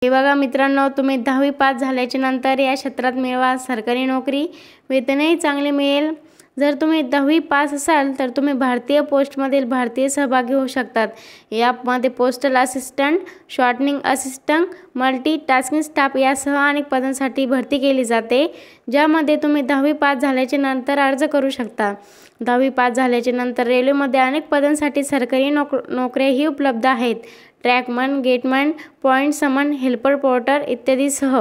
हे बघा मित्रांनो, तुम्ही 10वी पास झाल्याच्या नंतर या क्षेत्रात मिळवा सरकारी नोकरी, वेतनही चांगले मिळेल। जर तुम्ही 10वी पास असाल तर तुम्ही भारतीय पोस्टमधील भारतीय सहभागी होऊ शकतात। यामध्ये postal assistant, shortening assistant, multitasking staff यासह अनेक पदांसाठी भरती केली जाते, ज्यामध्ये तुम्ही 10वी पास झाल्याच्या नंतर अर्ज करू शकता। 10वी पास झाल्याच्या नंतर रेल्वेमध्ये अनेक पदांसाठी सरकारी नोकऱ्याही उपलब्ध आहेत। ट्रॅकमन, गेटमन, पॉइंट समन, हेल्पर पोर्टर इत्यादी सह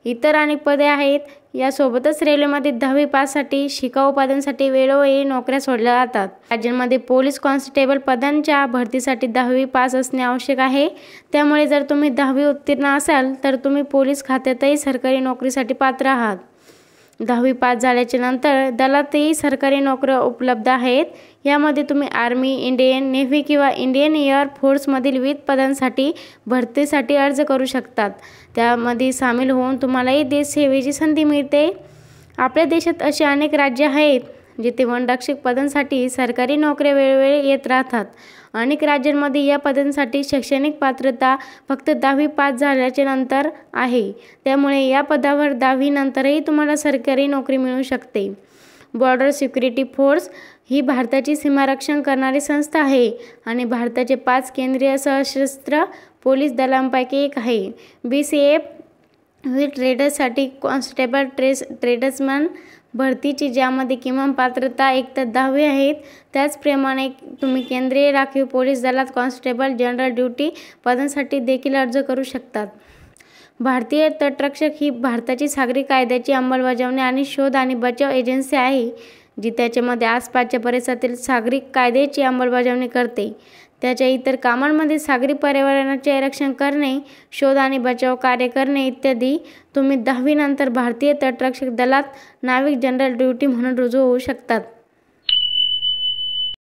इतर अनेक पदे आहेत। यासोबतच रेल्वेमध्ये 10वी पाससाठी शिकाऊ पदांसाठी वेळोवेळी नोकऱ्या सोडल्या जातात। राज्यांमध्ये पोलीस कॉन्स्टेबल पदांच्या भरतीसाठी 10वी पास असणे आवश्यक आहे। त्यामुळे जर तुम्ही 10वी उत्तीर्ण असाल तर तुम्ही पोलीस खात्यातही सरकारी नोकरीसाठी पात्र आहात। 10वी पास झाल्याच्या नंतर दलातही सरकारी नोकऱ्या उपलब्ध आहेत। यामध्ये तुम्ही आर्मी, इंडियन नेव्ही किंवा इंडियन एअर फोर्समधील विविध पदांसाठी भरतीसाठी अर्ज करू शकतात। त्यामध्ये सामील होऊन तुम्हालाही देश सेवेची संधी मिळते। आपल्या देशात असे अनेक राज्य आहेत जिथे वनरक्षक पदांसाठी सरकारी नोकऱ्या वेळोवेळी येत राहतात। अनेक राज्यांमध्ये या पदांसाठी शैक्षणिक पात्रता फक्त 10वी पास झाल्याच्या नंतर आहे। त्यामुळे या पदावर 10वी नंतरही तुम्हाला सरकारी नोकरी मिळू शकते। बॉर्डर सिक्युरिटी फोर्स ही भारताची सीमारक्षण करणारी संस्था आहे आणि भारताचे 5 केंद्रीय सशस्त्र पोलीस दलांपैकी एक आहे। BCF ही ट्रेडर्ससाठी कॉन्स्टेबल, ट्रेडर्समन भरतीची ज्यामध्ये किमान पात्रता एकतर 10वी आहेत। त्याचप्रमाणे तुम्ही केंद्रीय राखीव पोलीस दलात कॉन्स्टेबल, जनरल ड्युटी पदांसाठी देखील अर्ज करू शकतात। भारतीय तटरक्षक ही भारताची सागरी कायद्याची अंमलबजावणी आणि शोध आणि बचाव एजन्सी आहे, जी त्याच्यामध्ये आसपासच्या परिसरातील सागरी कायद्याची अंमलबजावणी करते। त्याच्या इतर कामांमध्ये सागरी पर्यावरणाचे रक्षण करणे, शोध आणि बचाव कार्य करणे इत्यादी। तुम्ही 10वी नंतर भारतीय तटरक्षक दलात नाविक जनरल ड्युटी म्हणून रुजू होऊ शकतात।